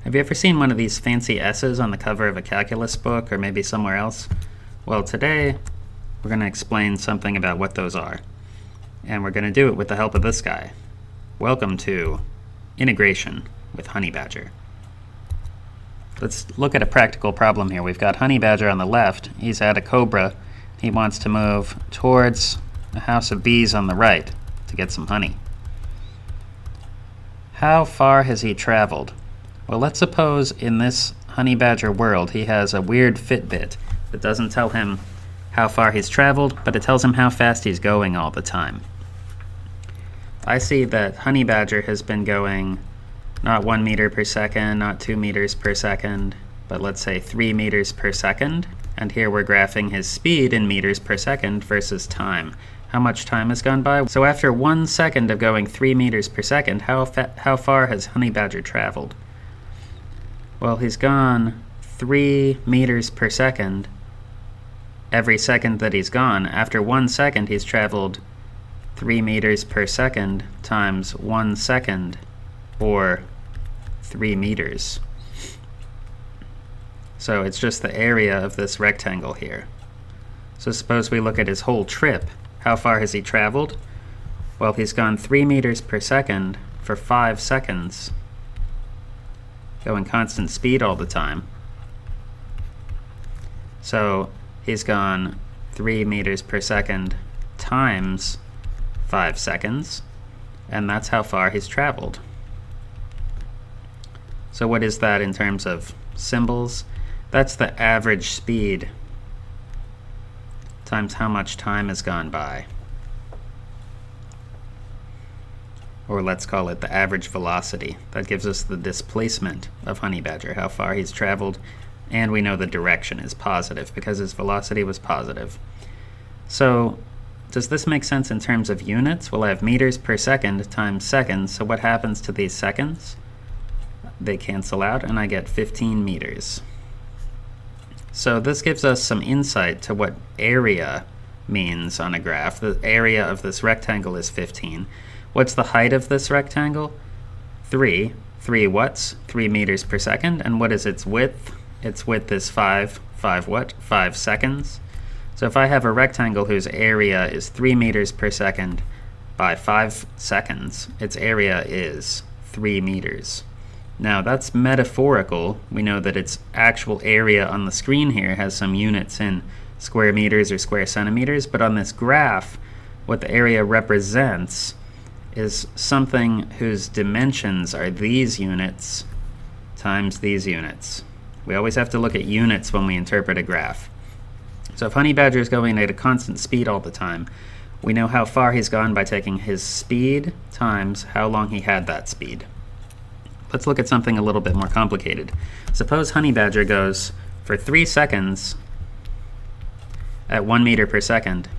Have you ever seen one of these fancy S's on the cover of a calculus book or maybe somewhere else? Well, today we're going to explain something about what those are. And we're going to do it with the help of this guy. Welcome to Integration with Honey Badger. Let's look at a practical problem here. We've got Honey Badger on the left. He's at a cobra. He wants to move towards a house of bees on the right to get some honey. How far has he traveled? Well, let's suppose in this Honey Badger world he has a weird Fitbit that doesn't tell him how far he's traveled, but it tells him how fast he's going all the time. I see that Honey Badger has been going not 1 meter per second, not 2 meters per second, but let's say 3 meters per second. And here we're graphing his speed in meters per second versus time. How much time has gone by? So after 1 second of going 3 meters per second, how far has Honey Badger traveled? Well, he's gone 3 meters per second every second that he's gone. After 1 second, he's traveled 3 meters per second times 1 second, or 3 meters. So it's just the area of this rectangle here. So suppose we look at his whole trip. How far has he traveled? Well, he's gone 3 meters per second for 5 seconds, going constant speed all the time. So he's gone 3 meters per second times 5 seconds, and that's how far he's traveled. So what is that in terms of symbols? That's the average speed times how much time has gone by. Or let's call it the average velocity. That gives us the displacement of Honey Badger, how far he's traveled, and we know the direction is positive because his velocity was positive. So does this make sense in terms of units? Well, I have meters per second times seconds, so what happens to these seconds? They cancel out and I get 15 meters. So this gives us some insight to what area means on a graph. The area of this rectangle is 15. What's the height of this rectangle? 3. 3 what's? 3 meters per second. And what is its width? Its width is 5 what? 5 seconds. So if I have a rectangle whose area is 3 meters per second by 5 seconds, its area is 3 meters. Now that's metaphorical. We know that its actual area on the screen here has some units in square meters or square centimeters, but on this graph, what the area represents is something whose dimensions are these units times these units. We always have to look at units when we interpret a graph. So if Honey Badger is going at a constant speed all the time, we know how far he's gone by taking his speed times how long he had that speed. Let's look at something a little bit more complicated. Suppose Honey Badger goes for 3 seconds at 1 meter per second,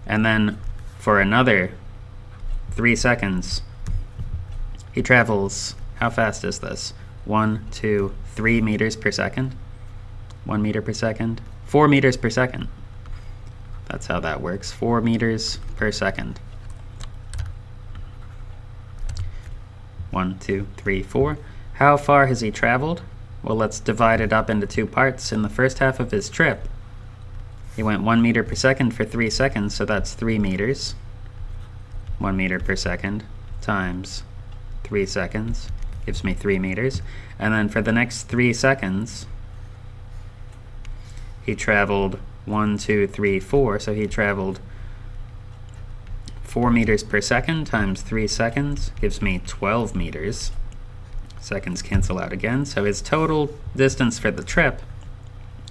and then for another 3 seconds, he travels, how fast is this? 1, 2, 3 meters per second? 1 meter per second? 4 meters per second. That's how that works, 4 meters per second. 1, 2, 3, 4. How far has he traveled? Well, let's divide it up into 2 parts. In the first half of his trip, he went 1 meter per second for 3 seconds, so that's 3 meters. 1 meter per second times 3 seconds gives me 3 meters. And then for the next 3 seconds, he traveled 1, 2, 3, 4, so he traveled 4 meters per second times 3 seconds gives me 12 meters. Seconds cancel out again, so his total distance for the trip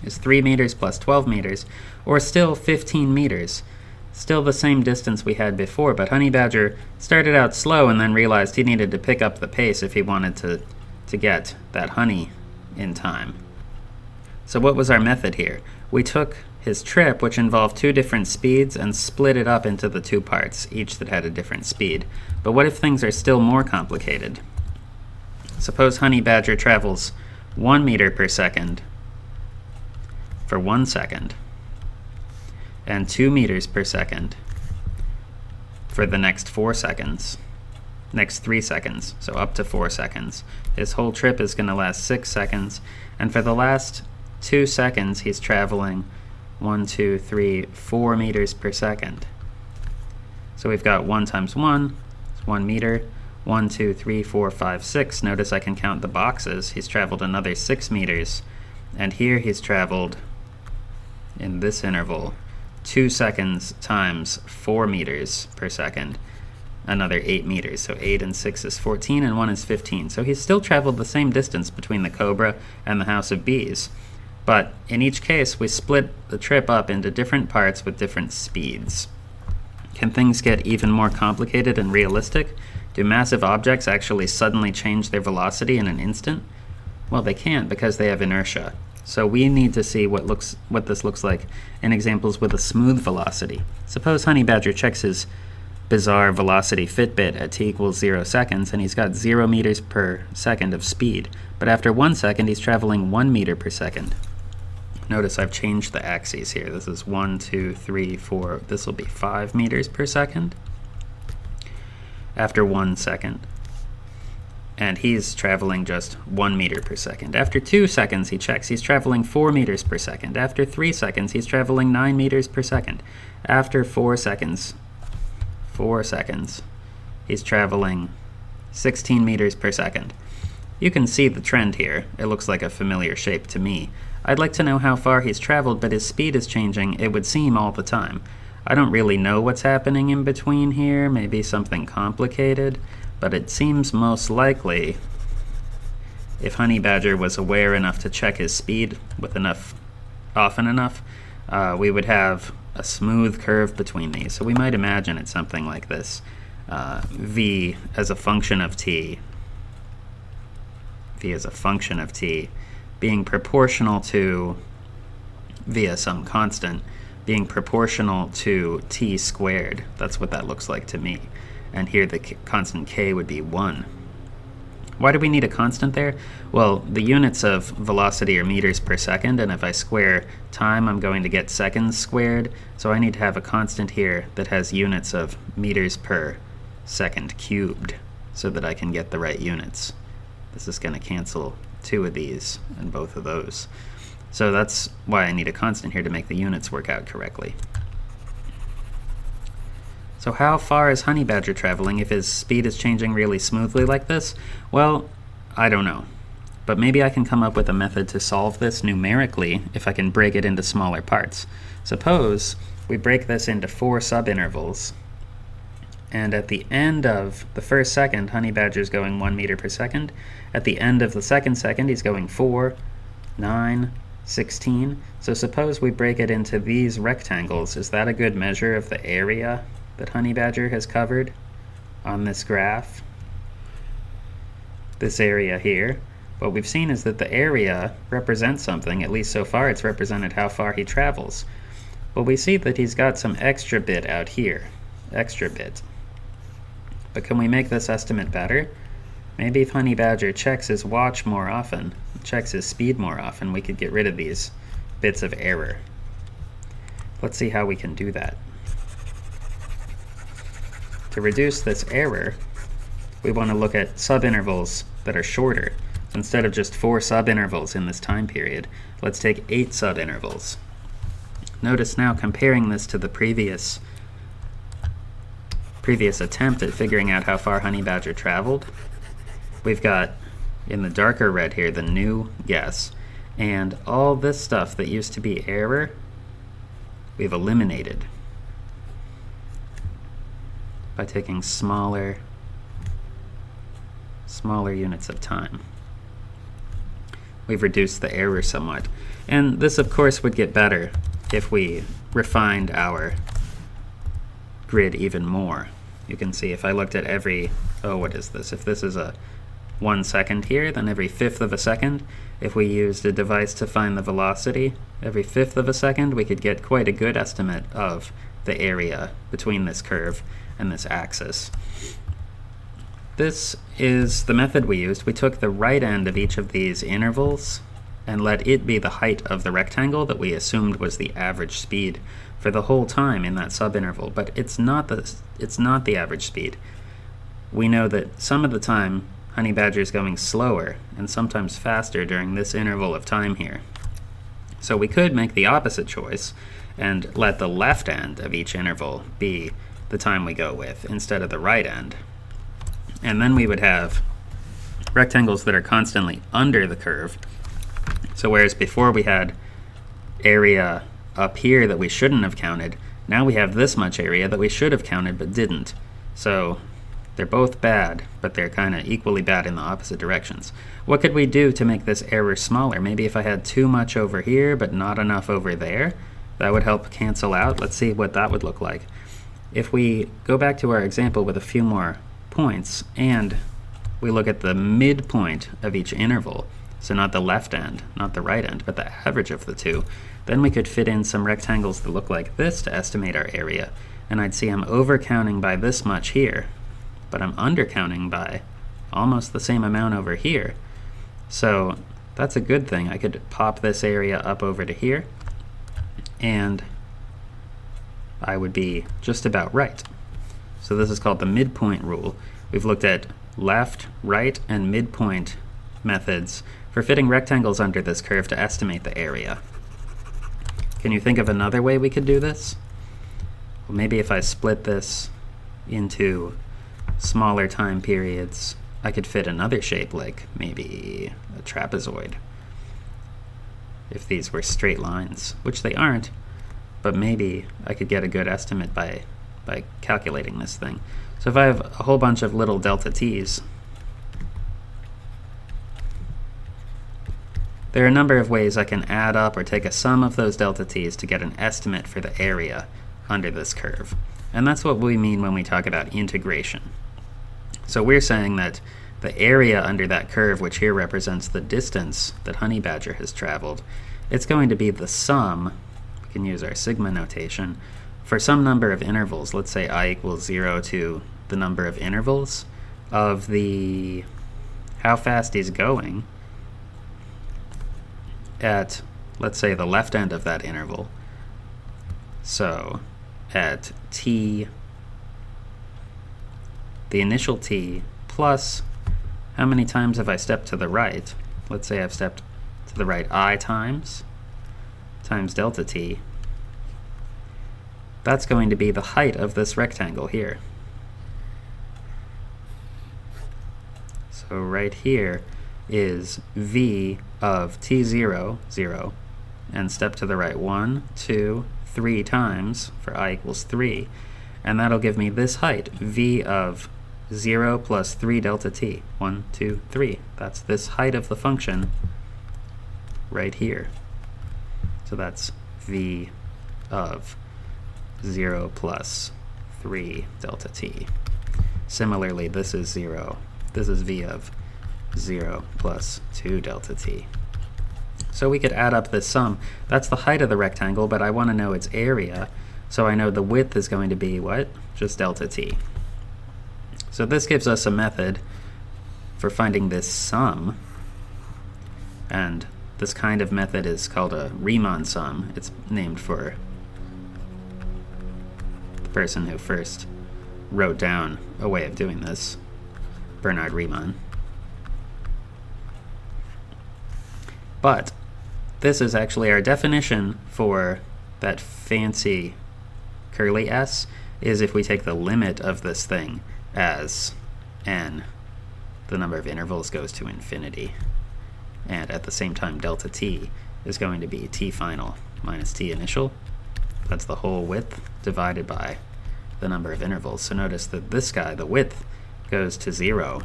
is 3 meters plus 12 meters, or still 15 meters. Still the same distance we had before, but Honey Badger started out slow and then realized he needed to pick up the pace if he wanted to get that honey in time. So what was our method here? We took his trip, which involved 2 different speeds, and split it up into the 2 parts, each that had a different speed. But what if things are still more complicated? Suppose Honey Badger travels 1 meter per second for 1 second, and 2 meters per second for the next 4 seconds. next 3 seconds, so up to 4 seconds. His whole trip is going to last 6 seconds, and for the last 2 seconds he's traveling 1, 2, 3, 4 meters per second. So we've got 1 times 1, it's 1 meter, 1, 2, 3, 4, 5, 6. Notice I can count the boxes. He's traveled another 6 meters, and here he's traveled, in this interval, 2 seconds times 4 meters per second, another 8 meters. So 8 and 6 is 14, and 1 is 15. So he's still traveled the same distance between the Cobra and the House of Bees. But in each case, we split the trip up into different parts with different speeds. Can things get even more complicated and realistic? Do massive objects actually suddenly change their velocity in an instant? Well, they can't because they have inertia. So we need to see what this looks like in examples with a smooth velocity. Suppose Honey Badger checks his bizarre velocity Fitbit at t equals 0 seconds, and he's got 0 meters per second of speed. But after 1 second, he's traveling 1 meter per second. Notice I've changed the axes here. This is 1, 2, 3, 4. This will be 5 meters per second after 1 second. And he's traveling just 1 meter per second. After 2 seconds, he checks, he's traveling 4 meters per second. After 3 seconds, he's traveling 9 meters per second. After 4 seconds, he's traveling 16 meters per second. You can see the trend here. It looks like a familiar shape to me. I'd like to know how far he's traveled, but his speed is changing, it would seem, all the time. I don't really know what's happening in between here, maybe something complicated, but it seems most likely if Honey Badger was aware enough to check his speed often enough, we would have a smooth curve between these. So we might imagine it's something like this. V as a function of t, being proportional to, via some constant, being proportional to t squared. That's what that looks like to me. And here the constant k would be 1. Why do we need a constant there? Well, the units of velocity are meters per second, and if I square time, I'm going to get seconds squared. So I need to have a constant here that has units of meters per second cubed so that I can get the right units. This is going to cancel 2 of these and both of those. So that's why I need a constant here to make the units work out correctly. So how far is Honey Badger traveling if his speed is changing really smoothly like this? Well, I don't know. But maybe I can come up with a method to solve this numerically if I can break it into smaller parts. Suppose we break this into 4 subintervals, and at the end of the first second, Honey Badger's going 1 meter per second. At the end of the second second, he's going 4, 9, 16. So suppose we break it into these rectangles. Is that a good measure of the area that Honey Badger has covered on this graph? This area here. What we've seen is that the area represents something. At least so far it's represented how far he travels. But we see that he's got some extra bit out here. Extra bit. But can we make this estimate better? Maybe if Honey Badger checks his watch more often, checks his speed more often, we could get rid of these bits of error. Let's see how we can do that. To reduce this error, we want to look at subintervals that are shorter. Instead of just 4 subintervals in this time period, let's take 8 subintervals. Notice now, comparing this to the previous attempt at figuring out how far Honey Badger traveled, we've got, in the darker red here, the new guess, and all this stuff that used to be error, we've eliminated by taking smaller units of time. We've reduced the error somewhat. And this, of course, would get better if we refined our grid even more. You can see if I looked at every, what is this? If this is a 1 second here, then every 1/5 of a second, if we used a device to find the velocity, every 1/5 of a second, we could get quite a good estimate of the area between this curve and this axis. This is the method we used. We took the right end of each of these intervals and let it be the height of the rectangle that we assumed was the average speed for the whole time in that subinterval, but it's not the average speed. we know that some of the time honey badger is going slower and sometimes faster during this interval of time here. So we could make the opposite choice and let the left end of each interval be the time we go with instead of the right end. And then we would have rectangles that are constantly under the curve. So whereas before we had area up here that we shouldn't have counted, now we have this much area that we should have counted but didn't. So they're both bad, but they're kind of equally bad in the opposite directions. What could we do to make this error smaller? Maybe if I had too much over here but not enough over there, that would help cancel out. Let's see what that would look like. If we go back to our example with a few more points and we look at the midpoint of each interval, so not the left end, not the right end, but the average of the two, then we could fit in some rectangles that look like this to estimate our area. And I'd see I'm overcounting by this much here, but I'm undercounting by almost the same amount over here. So that's a good thing. I could pop this area up over to here, and I would be just about right. So this is called the midpoint rule. We've looked at left, right, and midpoint methods for fitting rectangles under this curve to estimate the area. Can you think of another way we could do this? Well, maybe if I split this into smaller time periods, I could fit another shape, like maybe a trapezoid. If these were straight lines, which they aren't, but maybe I could get a good estimate by calculating this thing. So if I have a whole bunch of little delta t's, there are a number of ways I can add up or take a sum of those delta t's to get an estimate for the area under this curve. And that's what we mean when we talk about integration. So we're saying that the area under that curve, which here represents the distance that honey badger has traveled, it's going to be the sum, we can use our sigma notation, for some number of intervals, let's say I equals 0 to the number of intervals of the how fast he's going at, let's say, the left end of that interval. So at t, the initial t plus how many times have I stepped to the right? Let's say I've stepped to the right I times delta t. That's going to be the height of this rectangle here. So right here is v of t0, 0, and step to the right 1, 2, 3 times for I equals 3. And that'll give me this height, v of 0 plus 3 delta t. 1, 2, 3. That's this height of the function right here. So that's v of 0 plus 3 delta t. Similarly, this is 0. This is v of 0 plus 2 delta t. So we could add up this sum. That's the height of the rectangle, but I want to know its area. So I know the width is going to be what? Just delta t. So this gives us a method for finding this sum. And this kind of method is called a Riemann sum. It's named for the person who first wrote down a way of doing this, Bernard Riemann. But this is actually our definition for that fancy curly s, is if we take the limit of this thing as n, the number of intervals goes to infinity. And at the same time, delta t is going to be t final minus t initial. That's the whole width divided by the number of intervals. So notice that this guy, the width, goes to 0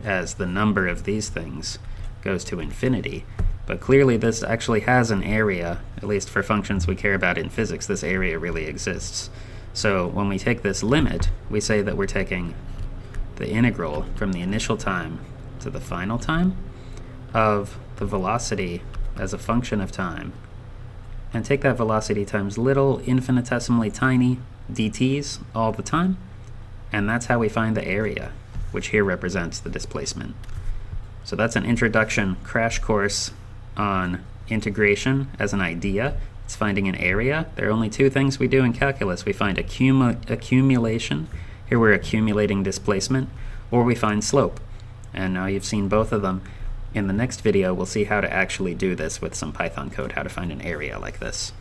as the number of these things goes to infinity. But clearly this actually has an area, at least for functions we care about in physics. This area really exists. So when we take this limit, we say that we're taking the integral from the initial time to the final time of the velocity as a function of time, and take that velocity times little infinitesimally tiny dt's all the time, and that's how we find the area, which here represents the displacement. So that's an introduction crash course on integration as an idea. It's finding an area. There are only two things we do in calculus. We find accumulation. Here we're accumulating displacement. or we find slope. And now you've seen both of them. In the next video, we'll see how to actually do this with some Python code, how to find an area like this.